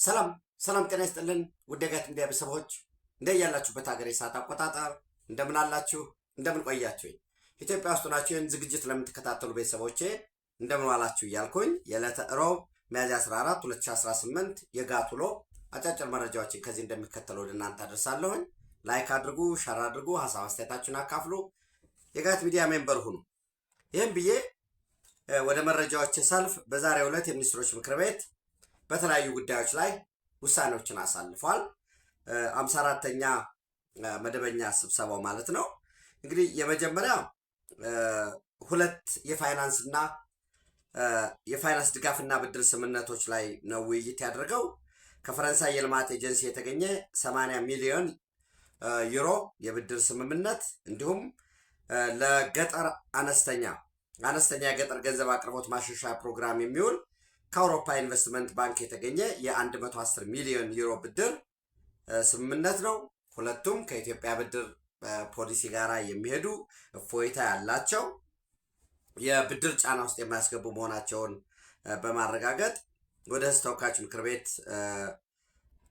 ሰላም ሰላም ጤና ይስጥልን ውድ የጋት ሚዲያ ቤተሰቦች እንደያላችሁበት ሀገር የሰዓት አቆጣጠር እንደምን አላችሁ እንደምን ቆያችሁ? ኢትዮጵያ ውስጥ ናችሁ ይህን ዝግጅት ለምትከታተሉ ቤተሰቦቼ እንደምን ዋላችሁ እያልኩኝ የዕለተ ሮብ ሚያዝያ 14 2018 የጋት ውሎ አጫጭር መረጃዎችን ከዚህ እንደሚከተለው ወደ እናንተ አደርሳለሁኝ። ላይክ አድርጉ፣ ሸር አድርጉ፣ ሀሳብ አስተያየታችሁን አካፍሉ፣ የጋት ሚዲያ ሜምበር ሁኑ። ይህም ብዬ ወደ መረጃዎች ሳልፍ በዛሬው ዕለት የሚኒስትሮች ምክር ቤት በተለያዩ ጉዳዮች ላይ ውሳኔዎችን አሳልፏል። 54ኛ መደበኛ ስብሰባው ማለት ነው። እንግዲህ የመጀመሪያ ሁለት የፋይናንስ ድጋፍና ብድር ስምምነቶች ላይ ነው ውይይት ያደረገው። ከፈረንሳይ የልማት ኤጀንሲ የተገኘ 80 ሚሊዮን ዩሮ የብድር ስምምነት እንዲሁም ለገጠር አነስተኛ የገጠር ገንዘብ አቅርቦት ማሻሻያ ፕሮግራም የሚውል ከአውሮፓ ኢንቨስትመንት ባንክ የተገኘ የ110 ሚሊዮን ዩሮ ብድር ስምምነት ነው። ሁለቱም ከኢትዮጵያ ብድር ፖሊሲ ጋር የሚሄዱ እፎይታ ያላቸው የብድር ጫና ውስጥ የማያስገቡ መሆናቸውን በማረጋገጥ ወደ ሕዝብ ተወካዮች ምክር ቤት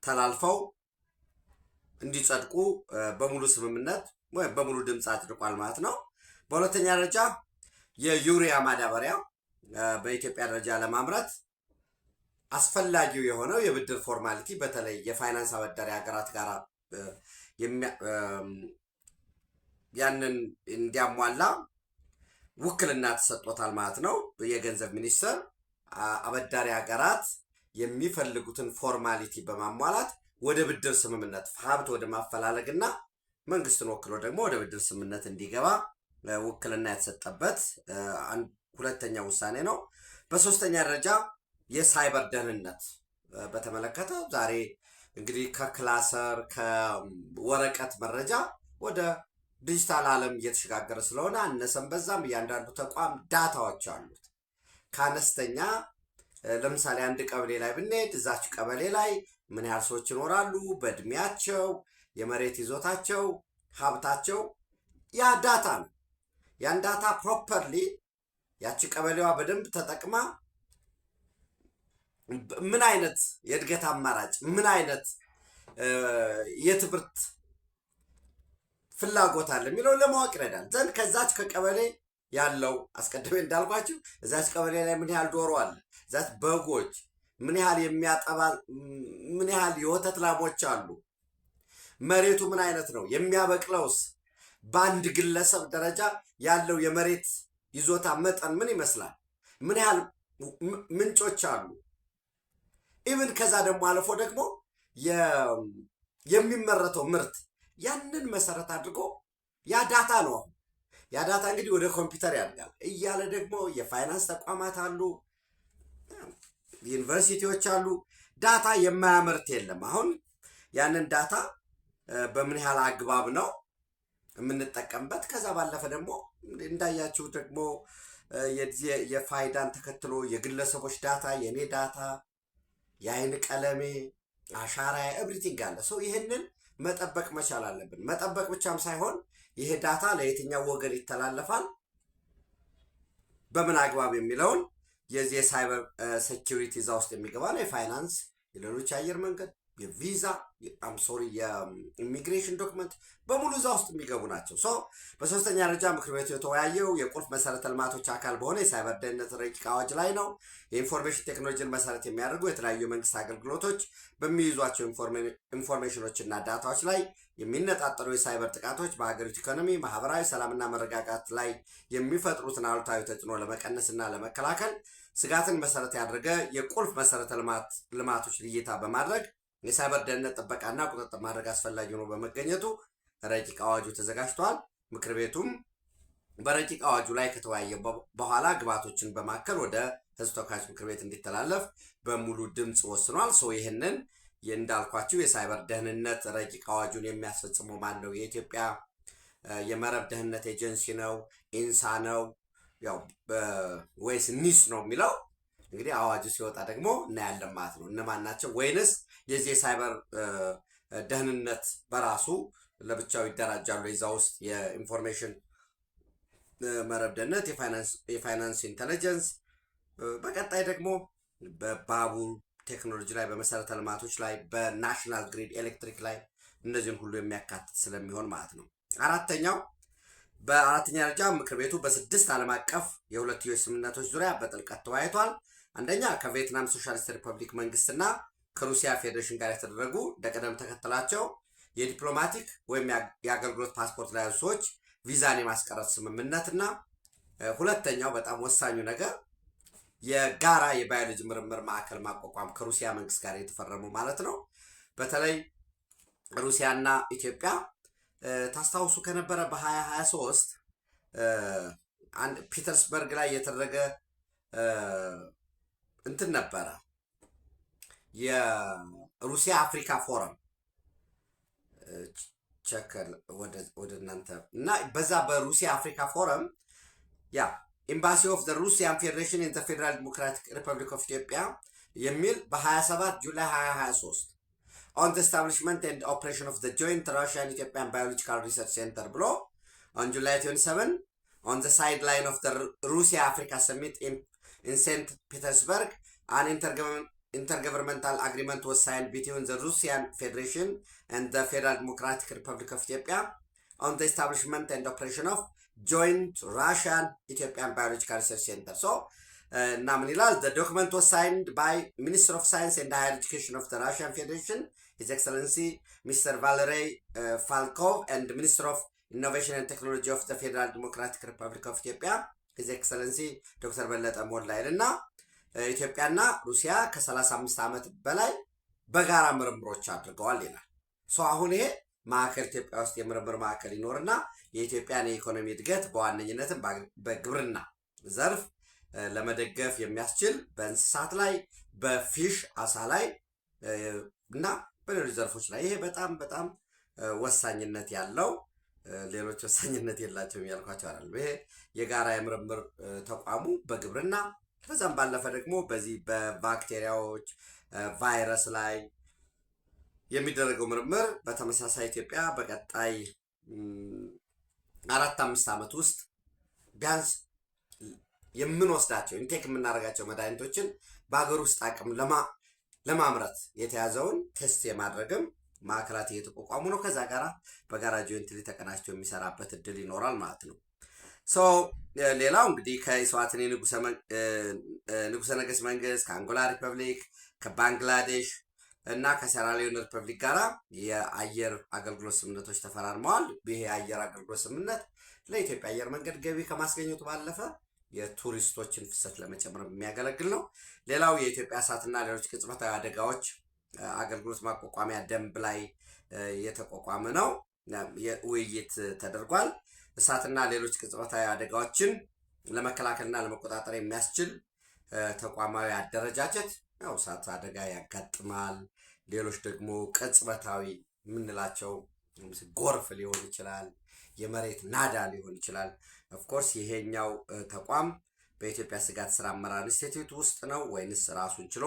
ተላልፈው እንዲጸድቁ በሙሉ ስምምነት ወይም በሙሉ ድምፅ አጽድቋል ማለት ነው። በሁለተኛ ደረጃ የዩሪያ ማዳበሪያ በኢትዮጵያ ደረጃ ለማምረት አስፈላጊው የሆነው የብድር ፎርማሊቲ በተለይ የፋይናንስ አበዳሪ ሀገራት ጋር ያንን እንዲያሟላ ውክልና ተሰጥቶታል ማለት ነው። የገንዘብ ሚኒስቴር አበዳሪ ሀገራት የሚፈልጉትን ፎርማሊቲ በማሟላት ወደ ብድር ስምምነት ሀብት ወደ ማፈላለግና መንግስትን ወክሎ ደግሞ ወደ ብድር ስምምነት እንዲገባ ውክልና የተሰጠበት ሁለተኛ ውሳኔ ነው። በሶስተኛ ደረጃ የሳይበር ደህንነት በተመለከተ ዛሬ እንግዲህ ከክላሰር ከወረቀት መረጃ ወደ ዲጂታል ዓለም እየተሸጋገረ ስለሆነ አነሰም በዛም እያንዳንዱ ተቋም ዳታዎች አሉት። ከአነስተኛ ለምሳሌ አንድ ቀበሌ ላይ ብንሄድ እዛች ቀበሌ ላይ ምን ያህል ሰዎች ይኖራሉ፣ በእድሜያቸው፣ የመሬት ይዞታቸው፣ ሀብታቸው ያ ዳታ ነው። ያን ዳታ ፕሮፐርሊ ያቺ ቀበሌዋ በደንብ ተጠቅማ ምን አይነት የእድገት አማራጭ ምን አይነት የትምህርት ፍላጎት አለ የሚለው ለማወቅ ይረዳል። ዘንድ ከዛች ከቀበሌ ያለው አስቀድሜ እንዳልኳችሁ እዛች ቀበሌ ላይ ምን ያህል ዶሮ አለ፣ እዛች በጎች ምን ያህል የሚያጠባ ምን ያህል የወተት ላሞች አሉ፣ መሬቱ ምን አይነት ነው፣ የሚያበቅለውስ በአንድ ግለሰብ ደረጃ ያለው የመሬት ይዞታ መጠን ምን ይመስላል፣ ምን ያህል ምንጮች አሉ። ኢቭን ከዛ ደግሞ አልፎ ደግሞ የሚመረተው ምርት ያንን መሰረት አድርጎ ያ ዳታ ነው። ያ ዳታ እንግዲህ ወደ ኮምፒውተር ያድጋል እያለ ደግሞ የፋይናንስ ተቋማት አሉ፣ ዩኒቨርሲቲዎች አሉ። ዳታ የማያመርት የለም። አሁን ያንን ዳታ በምን ያህል አግባብ ነው የምንጠቀምበት? ከዛ ባለፈ ደግሞ እንዳያችሁ ደግሞ የፋይዳን ተከትሎ የግለሰቦች ዳታ፣ የኔ ዳታ፣ የአይን ቀለሜ፣ አሻራ፣ ኤቭሪቲንግ አለ። ሰው ይህንን መጠበቅ መቻል አለብን። መጠበቅ ብቻም ሳይሆን ይሄ ዳታ ለየትኛው ወገን ይተላለፋል፣ በምን አግባብ የሚለውን የዚህ የሳይበር ሴኪሪቲ እዛ ውስጥ የሚገባ ነው። የፋይናንስ፣ የሌሎች አየር መንገድ፣ የቪዛ የኢሚግሬሽን ዶክመንት በሙሉ እዛ ውስጥ የሚገቡ ናቸው። በሶስተኛ ደረጃ ምክር ቤቱ የተወያየው የቁልፍ መሰረተ ልማቶች አካል በሆነ የሳይበር ደህንነት ረቂቅ አዋጅ ላይ ነው። የኢንፎርሜሽን ቴክኖሎጂን መሰረት የሚያደርጉ የተለያዩ የመንግስት አገልግሎቶች በሚይዟቸው ኢንፎርሜሽኖችና ዳታዎች ላይ የሚነጣጠሩ የሳይበር ጥቃቶች በሀገሪቱ ኢኮኖሚ፣ ማህበራዊ ሰላምና መረጋጋት ላይ የሚፈጥሩትን አሉታዊ ተጽዕኖ ለመቀነስና ለመከላከል ስጋትን መሰረት ያደረገ የቁልፍ መሰረተ ልማቶች ልየታ በማድረግ የሳይበር ደህንነት ጥበቃና ቁጥጥር ማድረግ አስፈላጊ ሆኖ በመገኘቱ ረቂቅ አዋጁ ተዘጋጅቷል። ምክር ቤቱም በረቂቅ አዋጁ ላይ ከተወያየ በኋላ ግብዓቶችን በማከል ወደ ህዝብ ተወካዮች ምክር ቤት እንዲተላለፍ በሙሉ ድምፅ ወስኗል። ይህንን እንዳልኳችሁ የሳይበር ደህንነት ረቂቅ አዋጁን የሚያስፈጽመው ማን ነው? የኢትዮጵያ የመረብ ደህንነት ኤጀንሲ ነው? ኢንሳ ነው? ያው ወይስ ኒስ ነው የሚለው እንግዲህ አዋጁ ሲወጣ ደግሞ እናያለን ማለት ነው። እነማን ናቸው? ወይንስ የዚህ የሳይበር ደህንነት በራሱ ለብቻው ይደራጃሉ? የዛ ውስጥ የኢንፎርሜሽን መረብ ደህንነት፣ የፋይናንስ ኢንተለጀንስ፣ በቀጣይ ደግሞ በባቡር ቴክኖሎጂ ላይ፣ በመሰረተ ልማቶች ላይ፣ በናሽናል ግሪድ ኤሌክትሪክ ላይ እነዚህን ሁሉ የሚያካትት ስለሚሆን ማለት ነው። በአራተኛ ደረጃ ምክር ቤቱ በ6 ዓለም አቀፍ የሁለትዮሽ ስምምነቶች ዙሪያ በጥልቀት ተወያይቷል። አንደኛ ከቪየትናም ሶሻሊስት ሪፐብሊክ መንግስትና ከሩሲያ ፌዴሬሽን ጋር የተደረጉ እንደቀደም ተከተላቸው የዲፕሎማቲክ ወይም የአገልግሎት ፓስፖርት ላይ ያሉ ሰዎች ቪዛን የማስቀረት ስምምነትና ሁለተኛው በጣም ወሳኙ ነገር የጋራ የባዮሎጂ ምርምር ማዕከል ማቋቋም ከሩሲያ መንግስት ጋር የተፈረሙ ማለት ነው። በተለይ ሩሲያና ኢትዮጵያ ታስታውሱ ከነበረ በ2023 አንድ ፒተርስበርግ ላይ የተደረገ እንትን ነበረ የሩሲያ አፍሪካ ፎረም ቸከል ወደ እናንተ እና በዛ በሩሲያ አፍሪካ ፎረም ያ ኤምባሲ ኦፍ ዘ ሩሲያን ፌዴሬሽን ኢን ዘ ፌዴራል ዲሞክራቲክ ሪፐብሊክ ኦፍ ኢትዮጵያ የሚል በ27 ጁላይ 2023 on the establishment and operation of the joint Russian Ethiopian Biological Research Center ብሎ on July 27 on the sideline of the Russia Africa Summit in St. Petersburg an intergovernmental agreement was signed between the Russian Federation and the Federal Democratic Republic of Ethiopia on the establishment and operation of joint Russian Ethiopian Biological Research Center. So nominal, the document was signed by Minister of Science and Higher Education of the Russian Federation, His Excellency Mr. Valery Falkov, and Minister of Innovation and Technology of the Federal Democratic Republic of Ethiopia, His Excellency Dr. Belete Molla እና ኢትዮጵያና ሩሲያ ከ35 ዓመት በላይ በጋራ ምርምሮች አድርገዋል ይላል። አሁን ይሄ ማዕከል ኢትዮጵያ ውስጥ የምርምር ማዕከል ይኖርና የኢትዮጵያን የኢኮኖሚ እድገት በዋነኝነትም በግብርና ዘርፍ ለመደገፍ የሚያስችል በእንስሳት ላይ በፊሽ አሳ ላይ እና በሌሎች ዘርፎች ላይ ይሄ በጣም በጣም ወሳኝነት ያለው ሌሎች ወሳኝነት የላቸውም ያልኳቸው አይደለም። ይሄ የጋራ የምርምር ተቋሙ በግብርና ከዛም ባለፈ ደግሞ በዚህ በባክቴሪያዎች ቫይረስ ላይ የሚደረገው ምርምር በተመሳሳይ ኢትዮጵያ በቀጣይ 4-5 ዓመት ውስጥ ቢያንስ የምንወስዳቸው ኢንቴክ የምናደርጋቸው መድኃኒቶችን በሀገር ውስጥ አቅም ለማምረት የተያዘውን ቴስት የማድረግም ማዕከላት እየተቋቋሙ ነው። ከዛ ጋራ በጋራ ጆይንትሊ ተቀናጅቶ የሚሰራበት እድል ይኖራል ማለት ነው። ሌላው እንግዲህ ከኢስዋቲኒ ንጉሰ ነገስት መንግስት፣ ከአንጎላ ሪፐብሊክ፣ ከባንግላዴሽ እና ከሴራሊዮን ሪፐብሊክ ጋራ የአየር አገልግሎት ስምምነቶች ተፈራርመዋል። ይሄ የአየር አገልግሎት ስምምነት ለኢትዮጵያ አየር መንገድ ገቢ ከማስገኘቱ ባለፈ የቱሪስቶችን ፍሰት ለመጨመር የሚያገለግል ነው። ሌላው የኢትዮጵያ እሳትና ሌሎች ቅጽበታዊ አደጋዎች አገልግሎት ማቋቋሚያ ደንብ ላይ የተቋቋመ ነው። ውይይት ተደርጓል። እሳትና ሌሎች ቅጽበታዊ አደጋዎችን ለመከላከልና ለመቆጣጠር የሚያስችል ተቋማዊ አደረጃጀት፣ ያው እሳት አደጋ ያጋጥማል። ሌሎች ደግሞ ቅጽበታዊ የምንላቸው ጎርፍ ሊሆን ይችላል፣ የመሬት ናዳ ሊሆን ይችላል። ኦፍኮርስ ይሄኛው ተቋም በኢትዮጵያ ስጋት ስራ አመራር ኢንስቲትዩት ውስጥ ነው ወይንስ ራሱን ችሎ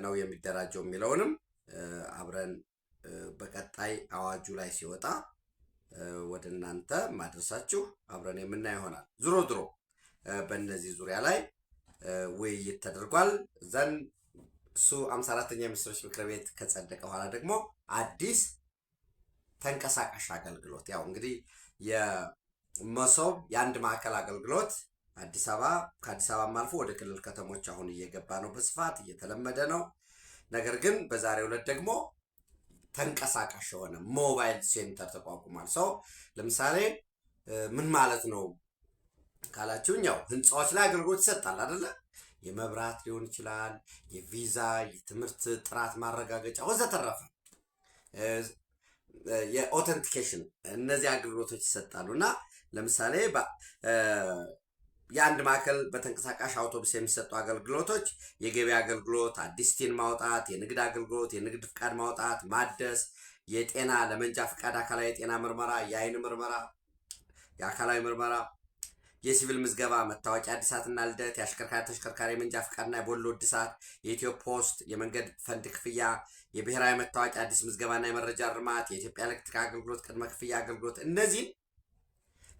ነው የሚደራጀው የሚለውንም አብረን በቀጣይ አዋጁ ላይ ሲወጣ ወደ እናንተ ማድረሳችሁ አብረን የምናይ ይሆናል። ዙሮ በእነዚህ ዙሪያ ላይ ውይይት ተደርጓል። ዘን እሱ 54ኛ የሚኒስትሮች ምክር ቤት ከጸደቀ በኋላ ደግሞ አዲስ ተንቀሳቃሽ አገልግሎት ያው እንግዲህ የመሶብ የአንድ ማዕከል አገልግሎት አዲስ አበባ ከአዲስ አበባም አልፎ ወደ ክልል ከተሞች አሁን እየገባ ነው፣ በስፋት እየተለመደ ነው። ነገር ግን በዛሬው ዕለት ደግሞ ተንቀሳቃሽ የሆነ ሞባይል ሴንተር ተቋቁሟል። ለምሳሌ ምን ማለት ነው ካላችሁኝ፣ ያው ህንፃዎች ላይ አገልግሎት ይሰጣል አይደለ? የመብራት ሊሆን ይችላል፣ የቪዛ፣ የትምህርት ጥራት ማረጋገጫ ወዘተረፈ የኦተንቲኬሽን እነዚህ አገልግሎቶች ይሰጣሉ። እና ለምሳሌ የአንድ ማዕከል በተንቀሳቃሽ አውቶቡስ የሚሰጡ አገልግሎቶች የገበያ አገልግሎት፣ አዲስ ቲን ማውጣት፣ የንግድ አገልግሎት፣ የንግድ ፍቃድ ማውጣት፣ ማደስ፣ የጤና ለመንጃ ፍቃድ፣ አካላዊ የጤና ምርመራ፣ የአይን ምርመራ፣ የአካላዊ ምርመራ፣ የሲቪል ምዝገባ፣ መታወቂያ እድሳትና ልደት፣ የአሽከርካሪ ተሽከርካሪ መንጃ ፍቃድና የቦሎ እድሳት፣ የኢትዮ ፖስት የመንገድ ፈንድ ክፍያ፣ የብሔራዊ መታወቂያ አዲስ ምዝገባና የመረጃ እርማት፣ የኢትዮጵያ ኤሌክትሪክ አገልግሎት ቅድመ ክፍያ አገልግሎት። እነዚህ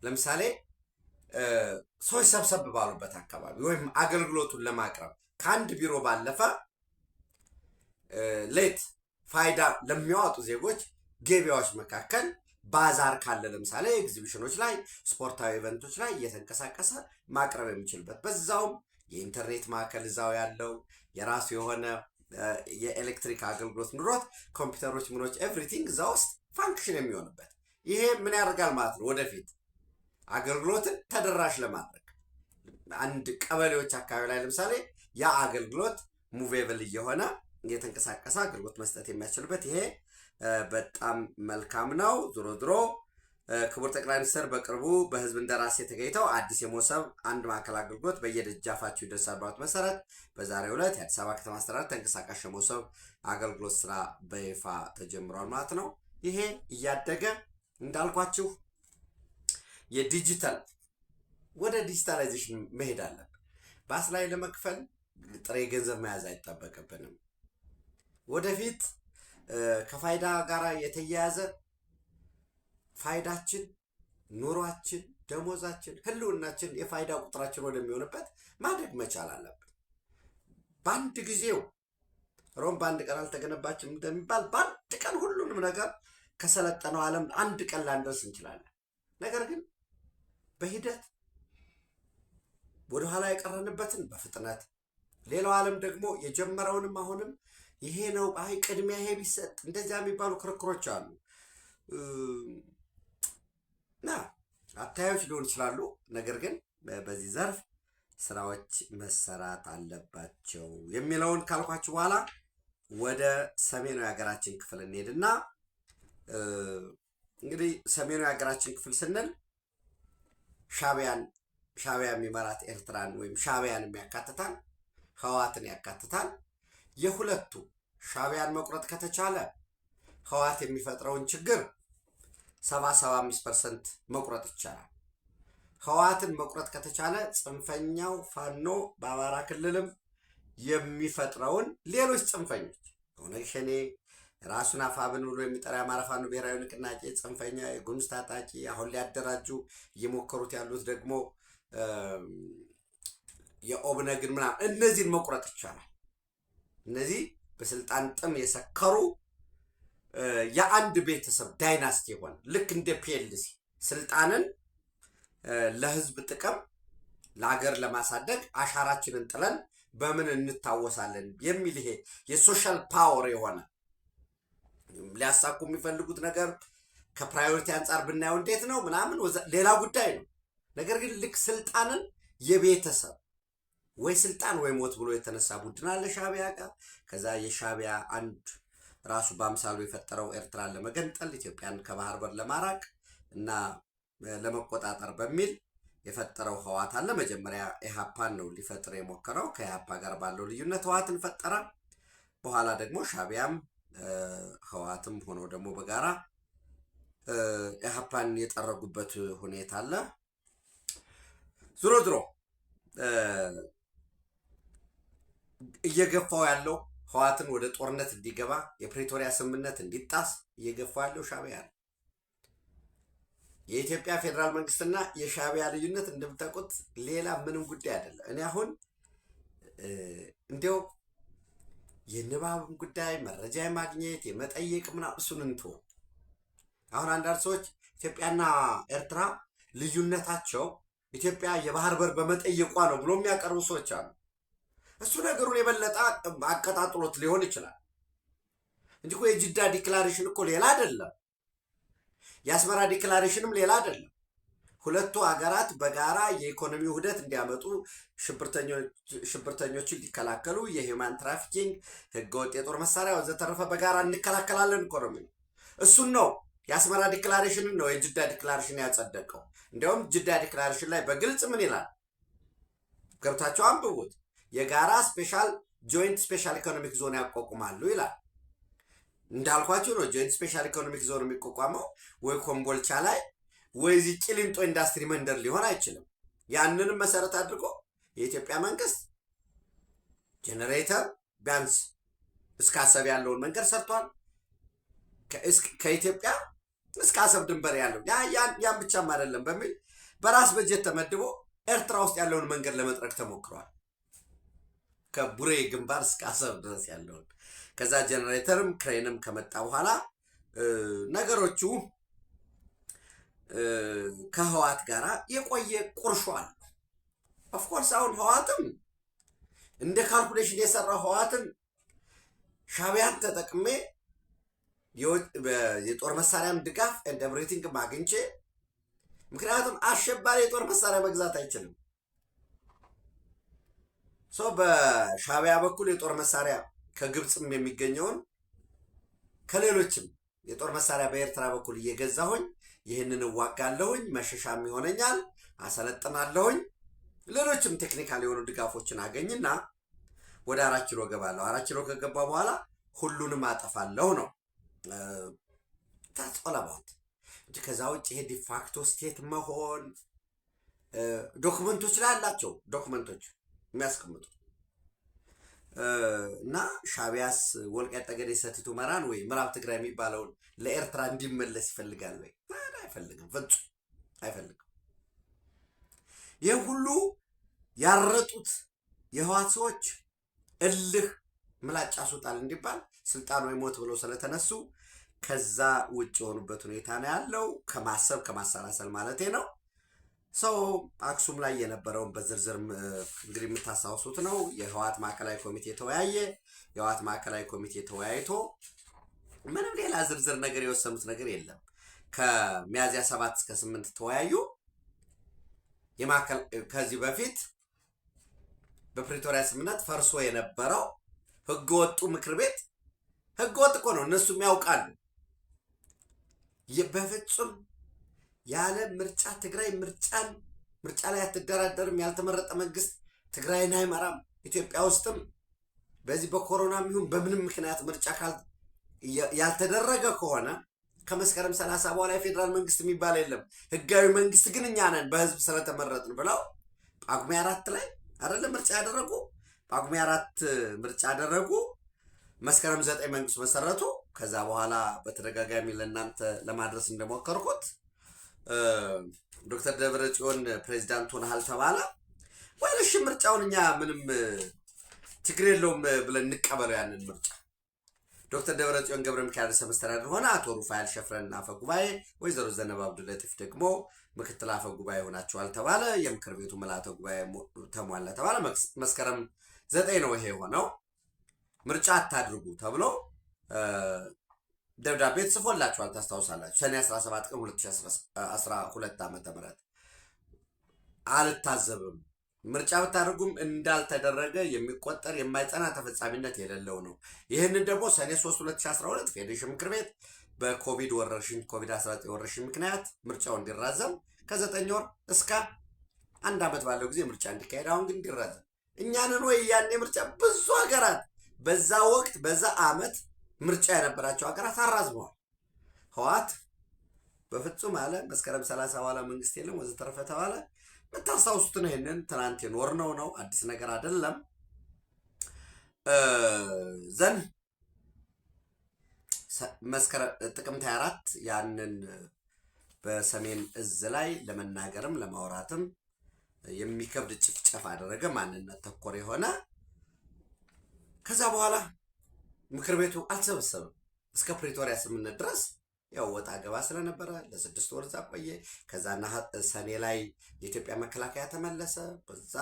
ለምሳሌ ሰዎች ሰብሰብ ባሉበት አካባቢ ወይም አገልግሎቱን ለማቅረብ ከአንድ ቢሮ ባለፈ ሌት ፋይዳ ለሚያወጡ ዜጎች ገበያዎች መካከል ባዛር ካለ ለምሳሌ ኤግዚቢሽኖች ላይ ስፖርታዊ ኢቨንቶች ላይ እየተንቀሳቀሰ ማቅረብ የሚችልበት በዛውም የኢንተርኔት ማዕከል እዛው ያለው የራሱ የሆነ የኤሌክትሪክ አገልግሎት ኑሮት ኮምፒውተሮች ምኖች ኤቭሪቲንግ እዛ ውስጥ ፋንክሽን የሚሆንበት ይሄ ምን ያደርጋል ማለት ነው። ወደፊት አገልግሎትን ተደራሽ ለማድረግ አንድ ቀበሌዎች አካባቢ ላይ ለምሳሌ ያ አገልግሎት ሙቬብል እየሆነ እየተንቀሳቀሰ አገልግሎት መስጠት የሚያስችልበት ይሄ በጣም መልካም ነው። ዞሮ ዞሮ ክቡር ጠቅላይ ሚኒስትር በቅርቡ በህዝብ እንደራሴ ተገኝተው አዲስ የመሶብ አንድ ማዕከል አገልግሎት በየደጃፋቸው ይደርሳል ባሉት መሰረት በዛሬው ዕለት የአዲስ አበባ ከተማ አስተዳደር ተንቀሳቃሽ የመሶብ አገልግሎት ስራ በይፋ ተጀምሯል ማለት ነው። ይሄ እያደገ እንዳልኳችሁ የዲጂታል ወደ ዲጂታላይዜሽን መሄድ አለብን። ባስ ላይ ለመክፈል ጥሬ ገንዘብ መያዝ አይጠበቅብንም። ወደፊት ከፋይዳ ጋር የተያያዘ ፋይዳችን፣ ኑሯችን፣ ደሞዛችን፣ ህልውናችን የፋይዳ ቁጥራችን ወደሚሆንበት ማደግ መቻል አለብን። በአንድ ጊዜው ሮም በአንድ ቀን አልተገነባችም እንደሚባል በአንድ ቀን ሁሉንም ነገር ከሰለጠነው ዓለም አንድ ቀን ላንደርስ እንችላለን። ነገር ግን በሂደት ወደኋላ የቀረንበትን በፍጥነት ሌላው ዓለም ደግሞ የጀመረውንም አሁንም ይሄ ነው አይ ቅድሚያ ይሄ ቢሰጥ እንደዚያ የሚባሉ ክርክሮች አሉ እና አታዮች ሊሆን ይችላሉ። ነገር ግን በዚህ ዘርፍ ስራዎች መሰራት አለባቸው የሚለውን ካልኳችሁ በኋላ ወደ ሰሜኑ የሀገራችን ክፍል እንሄድና እንግዲህ ሰሜኑ የሀገራችን ክፍል ስንል ሻዕቢያ የሚመራት ኤርትራን ወይም ሻዕቢያን ያካትታል፣ ህወሓትን ያካትታል። የሁለቱ ሻዕቢያን መቁረጥ ከተቻለ ህወሓት የሚፈጥረውን ችግር 75% መቁረጥ ይቻላል። ህወሓትን መቁረጥ ከተቻለ ጽንፈኛው ፋኖ በአማራ ክልልም የሚፈጥረውን ሌሎች ጽንፈኞች ኦነግ ሸኔ ራሱን አፋብን ብሎ የሚጠራ የአማራ ፋኖ ብሔራዊ ንቅናቄ ጽንፈኛ የጉምዝ ታጣቂ አሁን ሊያደራጁ እየሞከሩት ያሉት ደግሞ የኦብነግን ምናምን እነዚህን መቁረጥ ይቻላል። እነዚህ በስልጣን ጥም የሰከሩ የአንድ ቤተሰብ ዳይናስቲ የሆነ ልክ እንደ ፒኤልሲ ስልጣንን ለህዝብ ጥቅም ለሀገር ለማሳደግ አሻራችንን ጥለን በምን እንታወሳለን የሚል ይሄ የሶሻል ፓወር የሆነ ሊያሳኩ የሚፈልጉት ነገር ከፕራዮሪቲ አንጻር ብናየው እንዴት ነው ምናምን ሌላ ጉዳይ ነው። ነገር ግን ልክ ስልጣንን የቤተሰብ ወይ ስልጣን ወይ ሞት ብሎ የተነሳ ቡድን አለ ሻዕቢያ ጋር። ከዛ የሻዕቢያ አንድ ራሱ በአምሳሉ የፈጠረው ኤርትራን ለመገንጠል ኢትዮጵያን ከባህር በር ለማራቅ እና ለመቆጣጠር በሚል የፈጠረው ህወሓት አለ። መጀመሪያ ኢህአፓን ነው ሊፈጥር የሞከረው። ከኢህአፓ ጋር ባለው ልዩነት ህወሓትን ፈጠረ። በኋላ ደግሞ ሻዕቢያም ህወሓትም ሆኖ ደግሞ በጋራ ኢህአፓን የጠረጉበት ሁኔታ አለ። ዞሮ ዞሮ እየገፋው ያለው ህወሓትን ወደ ጦርነት እንዲገባ የፕሪቶሪያ ስምምነት እንዲጣስ እየገፋው ያለው ሻዕቢያ ነው። የኢትዮጵያ ፌዴራል መንግስትና የሻዕቢያ ልዩነት እንደምታውቁት ሌላ ምንም ጉዳይ አይደለም። እኔ አሁን እንዲያው የንባብም ጉዳይ መረጃ የማግኘት የመጠየቅ ምናምን እሱን እንቶ አሁን አንዳንድ ሰዎች ኢትዮጵያና ኤርትራ ልዩነታቸው ኢትዮጵያ የባህር በር በመጠየቋ ነው ብሎ የሚያቀርቡ ሰዎች አሉ። እሱ ነገሩን የበለጠ አቀጣጥሎት ሊሆን ይችላል እንጂ እኮ የጅዳ ዲክላሬሽን እኮ ሌላ አይደለም፣ የአስመራ ዲክላሬሽንም ሌላ አይደለም። ሁለቱ ሀገራት በጋራ የኢኮኖሚ ውህደት እንዲያመጡ፣ ሽብርተኞችን ሊከላከሉ፣ የሂውማን ትራፊኪንግ፣ ህገወጥ የጦር መሳሪያ ወዘተረፈ በጋራ እንከላከላለን ኢኮኖሚ ነው። እሱን ነው የአስመራ ዲክላሬሽንን ነው የጅዳ ዲክላሬሽን ያጸደቀው። እንዲያውም ጅዳ ዲክላሬሽን ላይ በግልጽ ምን ይላል? ገብታቸው አንብቡት። የጋራ ጆይንት ስፔሻል ኢኮኖሚክ ዞን ያቋቁማሉ ይላል። እንዳልኳቸው ነው ጆይንት ስፔሻል ኢኮኖሚክ ዞን የሚቋቋመው ወይ ኮምቦልቻ ላይ ወይ እዚህ ቂሊንጦ ኢንዱስትሪ መንደር ሊሆን አይችልም። ያንንም መሰረት አድርጎ የኢትዮጵያ መንግስት ጄኔሬተር ቢያንስ እስከ አሰብ ያለውን መንገድ ሰርቷል። ከኢትዮጵያ እስከ አሰብ ድንበር ያለው ያን ብቻም አይደለም በሚል በራስ በጀት ተመድቦ ኤርትራ ውስጥ ያለውን መንገድ ለመጥረግ ተሞክሯል። ከቡሬ ግንባር እስከ አሰብ ድረስ ያለውን ከዛ ጀነሬተርም ክሬንም ከመጣ በኋላ ነገሮቹ ከህዋት ጋራ የቆየ ቁርሾ አለ። ኦፍኮርስ አሁን ህዋትም እንደ ካልኩሌሽን የሰራው ህዋትም ሻዕቢያን ተጠቅሜ የጦር መሳሪያም ድጋፍ ኤንድ ኤቭሪቲንግ ማግኝቼ፣ ምክንያቱም አሸባሪ የጦር መሳሪያ መግዛት አይችልም። በሻዕቢያ በኩል የጦር መሳሪያ ከግብፅም የሚገኘውን ከሌሎችም የጦር መሳሪያ በኤርትራ በኩል እየገዛሁኝ ይህንን እዋጋለሁኝ፣ መሸሻም ይሆነኛል፣ አሰለጥናለሁኝ፣ ሌሎችም ቴክኒካል የሆኑ ድጋፎችን አገኝና ወደ 4 ኪሎ ገባለሁ። 4 ኪሎ ከገባ በኋላ ሁሉንም አጠፋለሁ ነው ታጽላባት እንጂ ከዛ ውጭ ይሄ ዲፋክቶ ስቴት መሆን ዶክመንቶች ላይ አላቸው። ዶክመንቶች የሚያስቀምጡ እና ሻዕቢያስ ወልቃይት ጠገዴ ሰቲት ሁመራን ወይ ምዕራብ ትግራይ የሚባለውን ለኤርትራ እንዲመለስ ይፈልጋል ወይ? አይፈልግም፣ ፍጹም አይፈልግም። ይህ ሁሉ ያረጡት የህዋት ሰዎች እልህ ምላጭ አስወጣል እንዲባል ስልጣን ወይ ሞት ብለው ስለተነሱ ከዛ ውጭ የሆኑበት ሁኔታ ነው ያለው። ከማሰብ ከማሰላሰል ማለቴ ነው። አክሱም ላይ የነበረውን በዝርዝር እንግዲህ የምታስታውሱት ነው። የህዋት ማዕከላዊ ኮሚቴ ተወያየ። የህዋት ማዕከላዊ ኮሚቴ ተወያይቶ ምንም ሌላ ዝርዝር ነገር የወሰኑት ነገር የለም። ከሚያዝያ 7 እስከ 8 ተወያዩ። ከዚህ በፊት በፕሪቶሪያ ስምምነት ፈርሶ የነበረው ህገወጡ ምክር ቤት ህገወጥ እኮ ነው፣ እነሱም ያውቃሉ። በፍጹም ያለ ምርጫ ትግራይ ምርጫ ላይ አትደራደርም፣ ያልተመረጠ መንግስት ትግራይን አይመራም። ኢትዮጵያ ውስጥም በዚህ በኮሮናም ይሁን በምንም ምክንያት ምርጫ ያልተደረገ ከሆነ ከመስከረም 30 በኋላ የፌዴራል መንግስት የሚባል የለም። ህጋዊ መንግስት ግን እኛ ነን በህዝብ ስለተመረጥን ብለው ጳጉሜ 4 ላይ አይደለም ምርጫ ያደረጉ። ጳጉሜ 4 ምርጫ አደረጉ። መስከረም 9 መንግስት መሰረቱ። ከዛ በኋላ በተደጋጋሚ ለእናንተ ለማድረስ እንደሞከርኩት ዶክተር ደብረጽዮን ፕሬዚዳንት ሆነሃል ተባለ። ወይስ ምርጫውን እኛ ምንም ችግር የለውም ብለን እንቀበለው ያንን ምርጫ? ዶክተር ደብረጽዮን ገብረ ሚካኤል ርዕሰ መስተዳድር ሆነ። አቶ ሩፋኤል ሸፍረን አፈ ጉባኤ፣ ወይዘሮ ዘነብ አብዱለጢፍ ደግሞ ምክትል አፈ ጉባኤ ሆናቸዋል ተባለ። የምክር ቤቱ ምልዓተ ጉባኤ ተሟላ ተባለ። መስከረም 9 ነው ይሄ የሆነው። ምርጫ አታድርጉ ተብሎ ደብዳቤ ጽፎላችኋል፣ ታስታውሳላችሁ። ሰኔ 17 ቀን 2012 ዓ.ም አልታዘብም፣ ምርጫ ብታደርጉም እንዳልተደረገ የሚቆጠር የማይጸና ተፈጻሚነት የሌለው ነው። ይህንን ደግሞ ሰኔ 3 2012 ፌዴሬሽን ምክር ቤት በኮቪድ ወረርሽኝ ኮቪድ-19 ወረርሽኝ ምክንያት ምርጫው እንዲራዘም ከ9 ወር እስከ 1 ዓመት ባለው ጊዜ ምርጫ እንዲካሄድ፣ አሁን ግን እንዲራዘም እኛንን ወይ ያኔ ምርጫ ብዙ ሀገራት በዛ ወቅት በዛ ዓመት ምርጫ የነበራቸው ሀገራት አራዝመዋል። ህዋት በፍጹም አለ መስከረም 30 በኋላ መንግስት የለም ወዘተረፈ ተባለ። የምታስታውሱት ነው። ይሄንን ትናንት የኖርነው ነው፣ አዲስ ነገር አይደለም። ጥቅምት 24 ያንን በሰሜን እዝ ላይ ለመናገርም ለማውራትም የሚከብድ ጭፍጨፍ አደረገ፣ ማንነት ተኮር የሆነ። ከዛ በኋላ ምክር ቤቱ አልተሰበሰበም እስከ ፕሪቶሪያ ስምምነት ድረስ። ያው ወጣ ገባ ስለነበረ ለ6 ወር እዛ ቆየ። ከዛና ሰኔ ላይ የኢትዮጵያ መከላከያ ተመለሰ። በዛ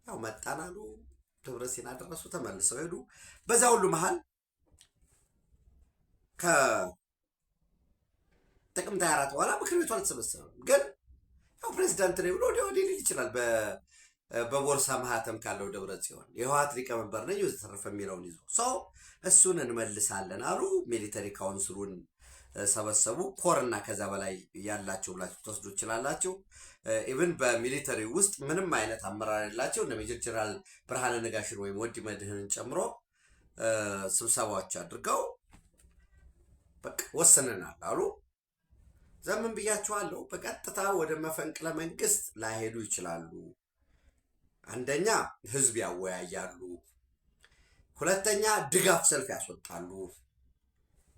ያው መጣናሉ ደብረሲና ደረሱ፣ ተመልሰው ሄዱ። በዛ ሁሉ መሃል ከጥቅምት 24 በኋላ ምክር ቤቱ አልተሰበሰበም። ግን ያው ፕሬዚዳንት ነኝ ብሎ ወዲያ ወዲህ ሊል ይችላል። በቦርሳ ማህተም ካለው ደብረጽዮን የህወሓት ሊቀመንበር ነኝ ወዘተረፈ የሚለውን ይዞ እሱን እንመልሳለን አሉ። ሚሊተሪ ካውንስሉን ሰበሰቡ። ኮርና ከዛ በላይ ያላቸው ብላችሁ ተወስዱ ይችላላችሁ። ኢቭን በሚሊተሪ ውስጥ ምንም አይነት አመራር ያላቸው እነ ሜጀር ጀነራል ብርሃነ ነጋሽን ወይም ወዲ መድህንን ጨምሮ ስብሰባዎች አድርገው በቃ ወሰነናል አሉ። ዘመን ብያቸዋለሁ። በቀጥታ ወደ መፈንቅለ መንግስት ላይሄዱ ይችላሉ። አንደኛ ህዝብ ያወያያሉ፣ ሁለተኛ ድጋፍ ሰልፍ ያስወጣሉ።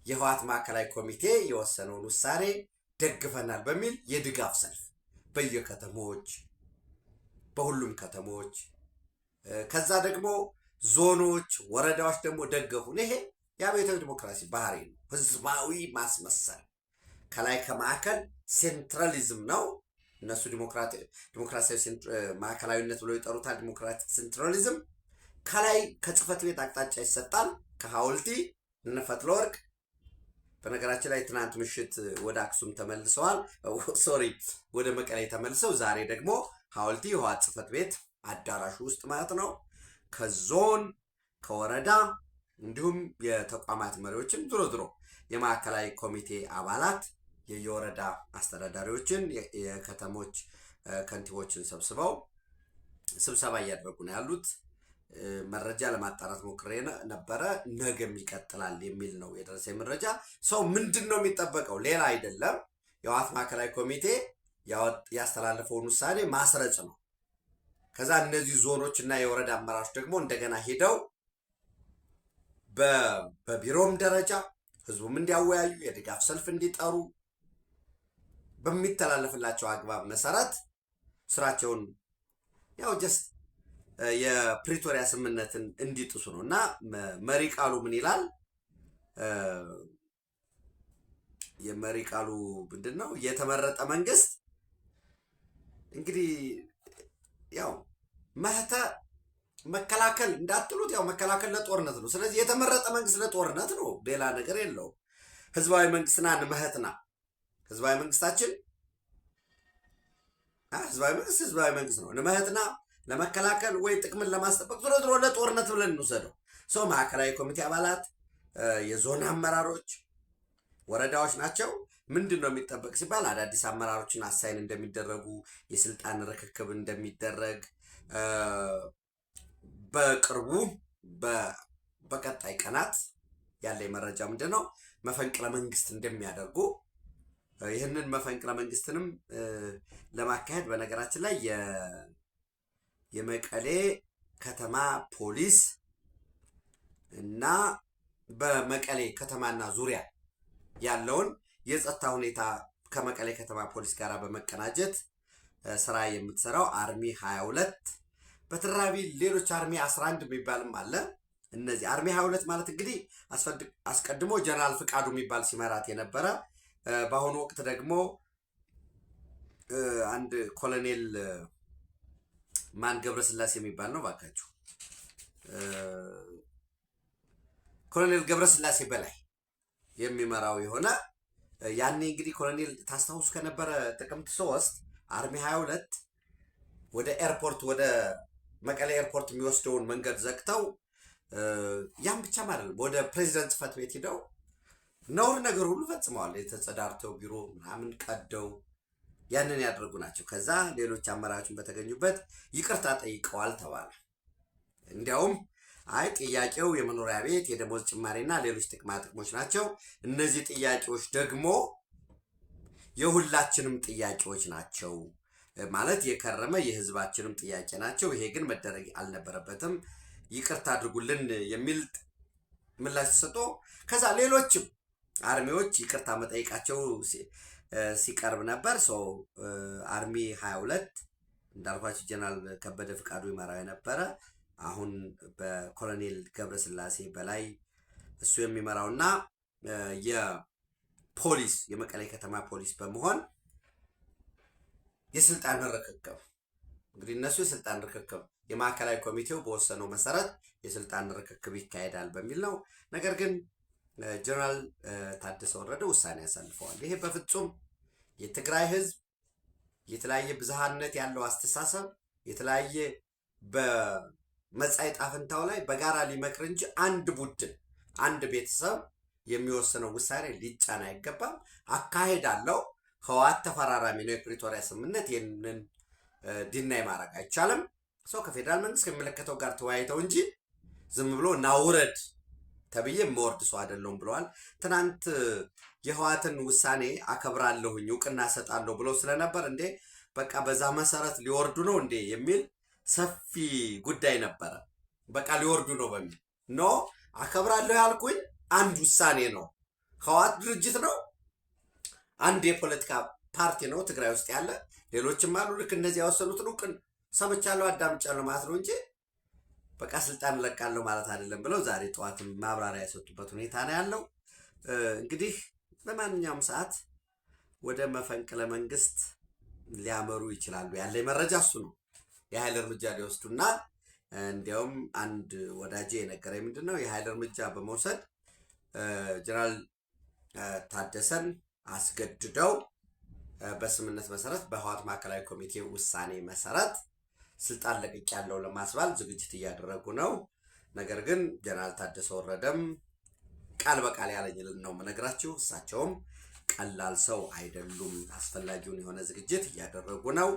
የህወሓት ማዕከላዊ ኮሚቴ የወሰነውን ውሳኔ ደግፈናል በሚል የድጋፍ ሰልፍ በየከተሞች በሁሉም ከተሞች ከዛ ደግሞ ዞኖች፣ ወረዳዎች ደግሞ ደገፉን። ይሄ የአብዮታዊ ዲሞክራሲ ባህሪ ነው። ህዝባዊ ማስመሰል ከላይ ከማዕከል ሴንትራሊዝም ነው። እነሱ ዲሞክራሲያዊ ማዕከላዊነት ብሎ ይጠሩታል። ዲሞክራቲክ ሴንትራሊዝም ከላይ ከጽህፈት ቤት አቅጣጫ ይሰጣል። ከሐውልቲ እነ ፈትለወርቅ በነገራችን ላይ ትናንት ምሽት ወደ አክሱም ተመልሰዋል። ሶሪ ወደ መቀሌ ተመልሰው ዛሬ ደግሞ ሐውልቲ ህወሓት ጽህፈት ቤት አዳራሹ ውስጥ ማለት ነው። ከዞን ከወረዳ እንዲሁም የተቋማት መሪዎችን ድሮ የማዕከላዊ ኮሚቴ አባላት የየወረዳ አስተዳዳሪዎችን የከተሞች ከንቲቦችን ሰብስበው ስብሰባ እያደረጉ ነው ያሉት። መረጃ ለማጣራት ሞክሬ ነበረ። ነገም ይቀጥላል የሚል ነው የደረሰኝ መረጃ። ሰው ምንድን ነው የሚጠበቀው? ሌላ አይደለም። የህወሓት ማዕከላዊ ኮሚቴ ያስተላለፈውን ውሳኔ ማስረጽ ነው። ከዛ እነዚህ ዞኖች እና የወረዳ አመራሮች ደግሞ እንደገና ሄደው በቢሮም ደረጃ ህዝቡም እንዲያወያዩ የድጋፍ ሰልፍ እንዲጠሩ በሚተላለፍላቸው አግባብ መሰረት ስራቸውን ያው ጀስት የፕሪቶሪያ ስምምነትን እንዲጥሱ ነው። እና መሪ ቃሉ ምን ይላል? የመሪ ቃሉ ምንድን ነው? የተመረጠ መንግስት እንግዲህ ያው መከላከል እንዳትሉት ያው መከላከል ለጦርነት ነው። ስለዚህ የተመረጠ መንግስት ለጦርነት ነው፣ ሌላ ነገር የለውም። ህዝባዊ መንግስትና መህትና ህዝባዊ መንግስታችን ህዝባዊ መንግስት ነው። መህትና ለመከላከል ወይ ጥቅምን ለማስጠበቅ ድሮ ለጦርነት ብለን እንውሰደው። ሰው ማዕከላዊ ኮሚቴ አባላት፣ የዞን አመራሮች፣ ወረዳዎች ናቸው። ምንድን ነው የሚጠበቅ ሲባል አዳዲስ አመራሮችን አሳይን እንደሚደረጉ፣ የስልጣን ርክክብ እንደሚደረግ በቅርቡ በቀጣይ ቀናት ያለ መረጃ ምንድን ነው መፈንቅለ መንግስት እንደሚያደርጉ። ይህንን መፈንቅለ መንግስትንም ለማካሄድ በነገራችን ላይ የመቀሌ ከተማ ፖሊስ እና በመቀሌ ከተማና ዙሪያ ያለውን የጸጥታ ሁኔታ ከመቀሌ ከተማ ፖሊስ ጋር በመቀናጀት ስራ የምትሰራው አርሚ 22 በትራቢ ሌሎች አርሚ 11 የሚባልም አለ። እነዚህ አርሚ 22 ማለት እንግዲህ አስቀድሞ ጀነራል ፍቃዱ የሚባል ሲመራት የነበረ፣ በአሁኑ ወቅት ደግሞ አንድ ኮሎኔል ማን ገብረስላሴ የሚባል ነው ባካችሁ፣ ኮሎኔል ገብረስላሴ በላይ የሚመራው የሆነ ያኔ እንግዲህ ኮሎኔል ታስታውሱ ከነበረ ጥቅምት 3 አርሚ 22 ወደ ኤርፖርት ወደ መቀሌ ኤርፖርት የሚወስደውን መንገድ ዘግተው ያን ብቻም አይደለም ወደ ፕሬዚደንት ጽህፈት ቤት ሄደው ነውር ነገር ሁሉ ፈጽመዋል። የተጸዳርተው ቢሮ ምናምን ቀደው ያንን ያደረጉ ናቸው። ከዛ ሌሎች አመራሮችን በተገኙበት ይቅርታ ጠይቀዋል ተባለ። እንዲያውም አይ ጥያቄው የመኖሪያ ቤት የደሞዝ ጭማሪና ሌሎች ጥቅማ ጥቅሞች ናቸው፣ እነዚህ ጥያቄዎች ደግሞ የሁላችንም ጥያቄዎች ናቸው ማለት የከረመ የህዝባችንም ጥያቄ ናቸው፣ ይሄ ግን መደረግ አልነበረበትም፣ ይቅርታ አድርጉልን የሚል ምላሽ ተሰጥቶ ከዛ ሌሎችም አርሚዎች ይቅርታ መጠየቃቸው ሲቀርብ ነበር። አርሚ 22 እንዳልኳቸው ጀነራል ከበደ ፍቃዱ ይመራው የነበረ አሁን በኮሎኔል ገብረስላሴ በላይ እሱ የሚመራውና የፖሊስ የመቀሌ ከተማ ፖሊስ በመሆን የስልጣን ርክክብ እንግዲህ እነሱ የስልጣን ርክክብ የማዕከላዊ ኮሚቴው በወሰነው መሰረት የስልጣን ርክክብ ይካሄዳል በሚል ነው። ነገር ግን ጀነራል ታደሰ ወረደ ውሳኔ ያሳልፈዋል። ይሄ በፍጹም የትግራይ ህዝብ የተለያየ ብዝሃነት ያለው አስተሳሰብ የተለያየ በመጻኢ ዕጣ ፈንታው ላይ በጋራ ሊመክር እንጂ አንድ ቡድን አንድ ቤተሰብ የሚወስነው ውሳኔ ሊጫን አይገባም። አካሄድ አለው። ህወሓት ተፈራራሚ ነው የፕሪቶሪያ ስምምነት፣ ይህንን ዲናይ ማድረግ አይቻልም። ሰው ከፌዴራል መንግስት ከሚመለከተው ጋር ተወያይተው እንጂ ዝም ብሎ ናውረድ ተብዬ መወርድ ሰው አይደለሁም ብለዋል። ትናንት የህወሓትን ውሳኔ አከብራለሁኝ እውቅና ሰጣለሁ ብለው ስለነበር እንዴ በቃ በዛ መሰረት ሊወርዱ ነው እንዴ የሚል ሰፊ ጉዳይ ነበረ። በቃ ሊወርዱ ነው በሚል ኖ አከብራለሁ ያልኩኝ አንድ ውሳኔ ነው። ህወሓት ድርጅት ነው፣ አንድ የፖለቲካ ፓርቲ ነው ትግራይ ውስጥ ያለ፣ ሌሎችም አሉ ልክ እነዚህ ያወሰኑትን እውቅን ሰምቻለሁ አዳምጫለሁ ማለት ነው እንጂ በቃ ስልጣን ለቃለሁ ማለት አይደለም ብለው ዛሬ ጠዋት ማብራሪያ የሰጡበት ሁኔታ ነው ያለው። እንግዲህ በማንኛውም ሰዓት ወደ መፈንቅለ መንግስት ሊያመሩ ይችላሉ ያለ መረጃ እሱ ነው። የኃይል እርምጃ ሊወስዱና እንዲያውም አንድ ወዳጄ የነገረኝ ምንድን ነው የኃይል እርምጃ በመውሰድ ጀነራል ታደሰን አስገድደው በስምምነት መሰረት በህወሓት ማዕከላዊ ኮሚቴ ውሳኔ መሰረት ስልጣን ለቅቅ ያለው ለማስባል ዝግጅት እያደረጉ ነው። ነገር ግን ጀነራል ታደሰ ወረደም ቃል በቃል ያለኝ ነው የምነግራችሁ። እሳቸውም ቀላል ሰው አይደሉም። አስፈላጊውን የሆነ ዝግጅት እያደረጉ ነው።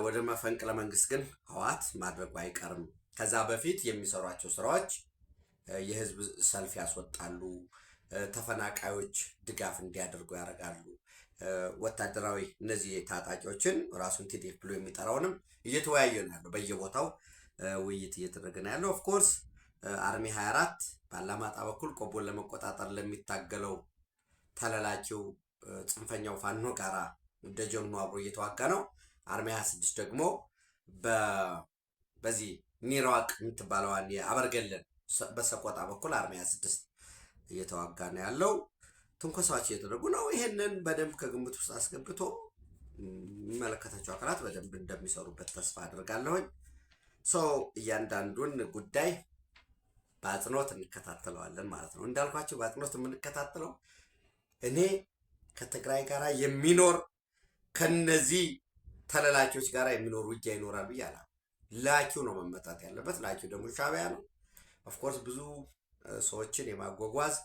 ወደ መፈንቅለ መንግስት ግን ህወሓት ማድረጉ አይቀርም። ከዛ በፊት የሚሰሯቸው ስራዎች የህዝብ ሰልፍ ያስወጣሉ፣ ተፈናቃዮች ድጋፍ እንዲያደርጉ ያደርጋሉ። ወታደራዊ እነዚህ ታጣቂዎችን ራሱን ቲዲኤፍ ብሎ የሚጠራውንም እየተወያየ ነው ያለው። በየቦታው ውይይት እየተደረገ ነው ያለው። ኦፍኮርስ አርሚ 24 ባላማጣ በኩል ቆቦን ለመቆጣጠር ለሚታገለው ተለላኪው ጽንፈኛው ፋኖ ጋራ ደጀኑ አብሮ እየተዋጋ ነው። አርሚ 26 ደግሞ በዚህ ኒራዋቅ የምትባለዋን የአበርገለን በሰቆጣ በኩል አርሚ 26 እየተዋጋ ነው ያለው። ትንኮሳዎች እየተደረጉ ነው። ይሄንን በደንብ ከግምት ውስጥ አስገብቶ የሚመለከታቸው አካላት በደንብ እንደሚሰሩበት ተስፋ አድርጋለሁኝ። እያንዳንዱን ጉዳይ በአጽንኦት እንከታተለዋለን ማለት ነው። እንዳልኳቸው በአጽንኦት የምንከታተለው እኔ ከትግራይ ጋር የሚኖር ከነዚህ ተለላኪዎች ጋር የሚኖር ውጊያ ይኖራል ብዬ አላ ላኪው ነው መመጣት ያለበት። ላኪው ደግሞ ሻዕቢያ ነው። ኦፍኮርስ ብዙ ሰዎችን የማጓጓዝ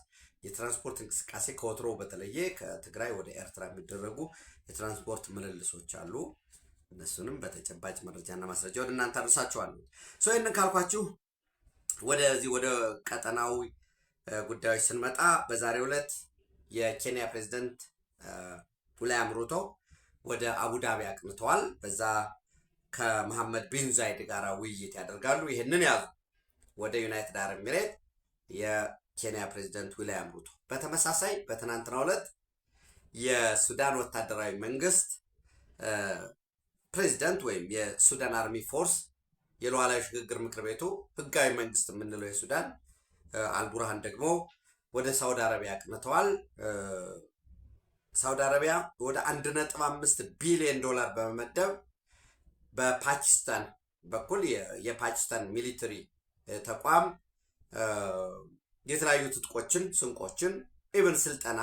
የትራንስፖርት እንቅስቃሴ ከወትሮ በተለየ ከትግራይ ወደ ኤርትራ የሚደረጉ የትራንስፖርት ምልልሶች አሉ። እነሱንም በተጨባጭ መረጃና ማስረጃ ወደ እናንተ አድርሳችኋለሁ። ይህንን ካልኳችሁ ወደዚህ ወደ ቀጠናዊ ጉዳዮች ስንመጣ በዛሬው ዕለት የኬንያ ፕሬዝዳንት ዊልያም ሩቶ ወደ አቡዳቢ አቅንተዋል። በዛ ከመሐመድ ቢን ዛይድ ጋር ውይይት ያደርጋሉ። ይህንን ያዙ። ወደ ዩናይትድ አረብ ኤሚሬት የኬንያ ፕሬዝዳንት ዊልያም ሩቶ በተመሳሳይ በትናንትናው ዕለት የሱዳን ወታደራዊ መንግስት ፕሬዝዳንት ወይም የሱዳን አርሚ ፎርስ የሉዓላዊ ሽግግር ምክር ቤቱ ህጋዊ መንግስት የምንለው የሱዳን አልቡርሃን ደግሞ ወደ ሳውዲ አረቢያ አቅንተዋል። ሳውዲ አረቢያ ወደ 1.5 ቢሊዮን ዶላር በመመደብ በፓኪስታን በኩል የፓኪስታን ሚሊተሪ ተቋም የተለያዩ ትጥቆችን፣ ስንቆችን፣ ኢቨን ስልጠና፣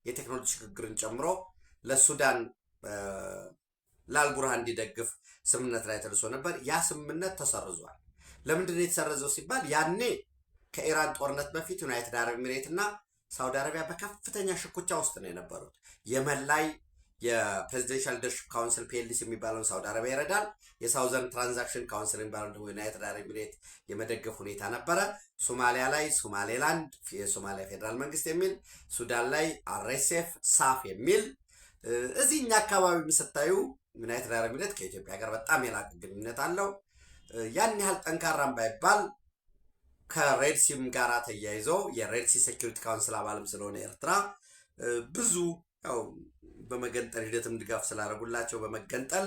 የቴክኖሎጂ ሽግግርን ጨምሮ ለሱዳን ለአልቡርሃን እንዲደግፍ ስምምነት ላይ ተደርሶ ነበር። ያ ስምምነት ተሰርዟል። ለምንድን ነው የተሰረዘው ሲባል ያኔ ከኢራን ጦርነት በፊት ዩናይትድ አረብ ኤሚሬት እና ሳውዲ አረቢያ በከፍተኛ ሽኩቻ ውስጥ ነው የነበሩት። የመን ላይ የፕሬዚደንሻል ሊደርሺፕ ካውንስል ፒኤልሲ የሚባለውን ሳውዲ አረቢያ ይረዳል። የሳውዘርን ትራንዛክሽን ካውንስል የሚባለው ደግሞ ዩናይትድ አረብ ኤሚሬት የመደገፍ ሁኔታ ነበረ። ሶማሊያ ላይ ሶማሌላንድ የሶማሊያ ፌዴራል መንግስት የሚል፣ ሱዳን ላይ አርኤስኤፍ ሳፍ የሚል፣ እዚህ እኛ አካባቢ ስታዩ ዩናይትድ አረብ ኤሚሬት ከኢትዮጵያ ጋር በጣም የላቀ ግንኙነት አለው። ያን ያህል ጠንካራም ባይባል ከሬድሲም ጋር ተያይዞ የሬድሲ ሴኪሪቲ ካውንስል አባልም ስለሆነ ኤርትራ ብዙ ያው በመገንጠል ሂደትም ድጋፍ ስላደረጉላቸው በመገንጠል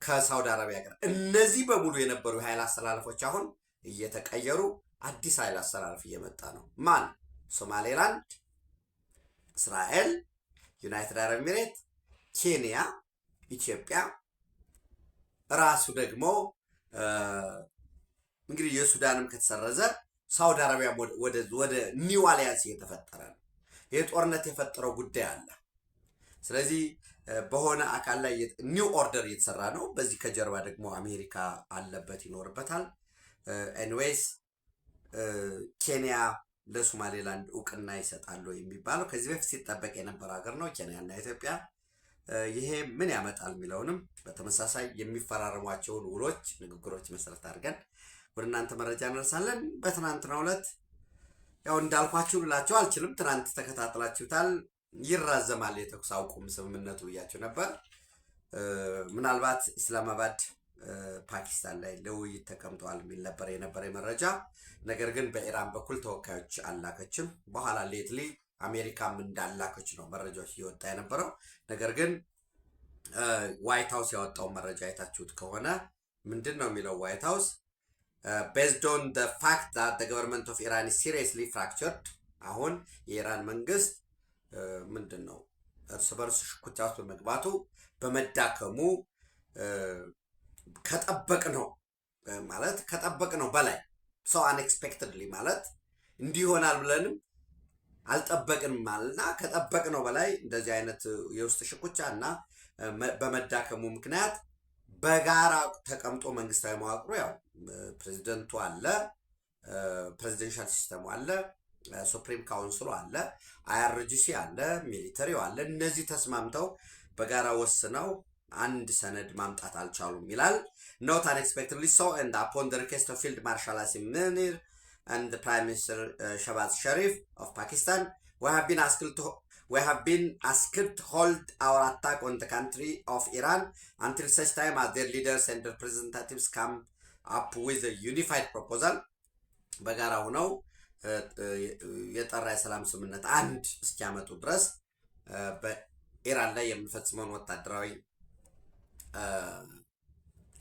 ከሳውዲ አረቢያ ጋር እነዚህ በሙሉ የነበሩ የኃይል አስተላለፎች አሁን እየተቀየሩ አዲስ ኃይል አስተላለፍ እየመጣ ነው። ማን? ሶማሌላንድ፣ እስራኤል፣ ዩናይትድ አረብ ኤሚሬት፣ ኬንያ፣ ኢትዮጵያ ራሱ ደግሞ እንግዲህ የሱዳንም ከተሰረዘ ሳውዲ አረቢያ ወደ ኒው አሊያንስ እየተፈጠረ ነው። ይህ ጦርነት የፈጠረው ጉዳይ አለ። ስለዚህ በሆነ አካል ላይ ኒው ኦርደር እየተሰራ ነው። በዚህ ከጀርባ ደግሞ አሜሪካ አለበት ይኖርበታል። ኤኒዌይስ ኬንያ ለሶማሌላንድ እውቅና ይሰጣሉ የሚባለው ከዚህ በፊት ሲጠበቅ የነበረ ሀገር ነው ኬንያና ኢትዮጵያ። ይሄ ምን ያመጣል የሚለውንም በተመሳሳይ የሚፈራረሟቸውን ውሎች፣ ንግግሮች መሰረት አድርገን ወደ እናንተ መረጃ እንረሳለን። በትናንትናው ዕለት ያው እንዳልኳችሁ ልላችሁ አልችልም። ትናንት ተከታትላችሁታል። ይራዘማል የተኩስ አቁም ስምምነቱ ብያችሁ ነበር። ምናልባት ኢስላማባድ ፓኪስታን ላይ ለውይይት ተቀምጠዋል የሚል ነበር የነበረ መረጃ። ነገር ግን በኢራን በኩል ተወካዮች አላከችም። በኋላ ሌትሊ አሜሪካም እንዳላከች ነው መረጃዎች እየወጣ የነበረው። ነገር ግን ዋይት ሀውስ ያወጣው መረጃ አይታችሁት ከሆነ ምንድን ነው የሚለው? ዋይት ሀውስ based on the fact that the government of Iran is seriously fractured አሁን የኢራን መንግስት ምንድነው እርስ በርስ ሽኩቻ ውስጥ በመግባቱ በመዳከሙ ከጠበቅነው በላይ so unexpectedly ማለት እንዲሆናል ብለንም አልጠበቅንም ማለትና ከጠበቅነው በላይ እንደዚህ አይነት የውስጥ ሽኩቻና በመዳከሙ ምክንያት በጋራ ተቀምጦ መንግስታዊ መዋቅሩ ያው ፕሬዝዳንቱ አለ ፕሬዚደንሻል ሲስተሙ አለ ሱፕሪም ካውንስሉ አለ አይአርጂሲ አለ ሚሊተሪው አለ እነዚህ ተስማምተው በጋራ ወስነው አንድ ሰነድ ማምጣት አልቻሉም ይላል not unexpectedly so and upon the request of Field Marshal Asim Munir and the Prime Minister Shehbaz Sharif of Pakistan we have been asked to hold our attack on the country of Iran until such time as their leaders and representatives come up with a unified proposal በጋራ ሆነው የጠራ የሰላም ስምምነት አንድ እስኪያመጡ ድረስ በኢራን ላይ የሚፈጽመውን ወታደራዊ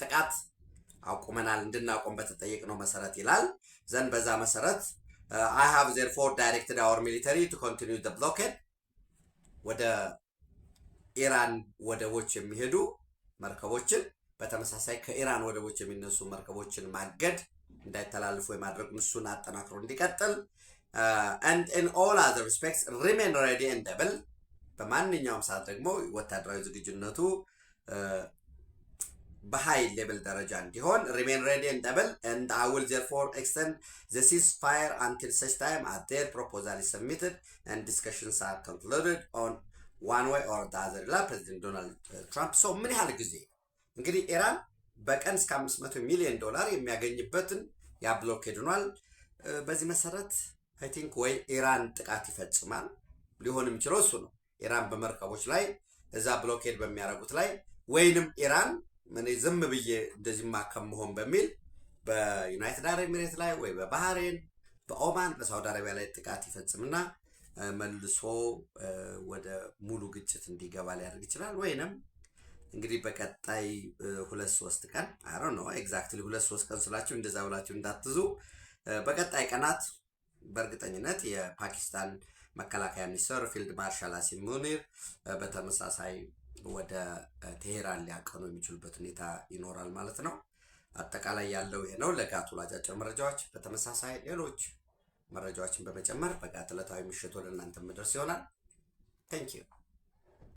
ጥቃት አቁመናል እንድናቆም በተጠየቅነው መሰረት ይላል ዘን በዛ መሰረት I have therefore directed our military to continue the blockade ወደ ኢራን ወደቦች የሚሄዱ መርከቦችን በተመሳሳይ ከኢራን ወደቦች የሚነሱ መርከቦችን ማገድ እንዳይተላልፉ የማድረግ ምሱን አጠናክሮ እንዲቀጥል and in all other respects remain ready and able በማንኛውም ሰዓት ደግሞ ወታደራዊ ዝግጁነቱ በሃይ ሌቭል ደረጃ እንዲሆን remain ready and able and I will therefore extend the ceasefire until such time as their proposal is submitted and discussions are concluded on one way or the other la President Donald Trump so ምን ያህል ጊዜ እንግዲህ ኢራን በቀን እስከ $500 ሚሊዮን የሚያገኝበትን ያ ብሎኬድ ሆኗል በዚህ መሰረት I think ወይ ኢራን ጥቃት ይፈጽማል ሊሆንም ይችላል እሱ ነው ኢራን በመርከቦች ላይ እዛ ብሎኬድ በሚያረጉት ላይ ወይንም ኢራን ምን ዝም ብዬ እንደዚህ ማከምሆን በሚል በዩናይትድ አረብ ኤሚሬት ላይ ወይ በባህሬን በኦማን በሳውዲ አረቢያ ላይ ጥቃት ይፈጽምና መልሶ ወደ ሙሉ ግጭት እንዲገባ ሊያደርግ ይችላል ወይንም እንግዲህ በቀጣይ 2-3 ቀን I don't know exactly 2-3 ቀን ስላችሁ እንደዛ ብላችሁ እንዳትዙ በቀጣይ ቀናት በእርግጠኝነት የፓኪስታን መከላከያ ሚኒስትር ፊልድ ማርሻል አሲም ሙኒር በተመሳሳይ ወደ ቴሄራን ሊያቀኑ የሚችሉበት ሁኔታ ይኖራል ማለት ነው አጠቃላይ ያለው ይሄ ነው ለጋቱ አጫጭር መረጃዎች በተመሳሳይ ሌሎች መረጃዎችን በመጨመር በጋት ዕለታዊ ምሽት ወደ እናንተ መድረስ ይሆናል Thank you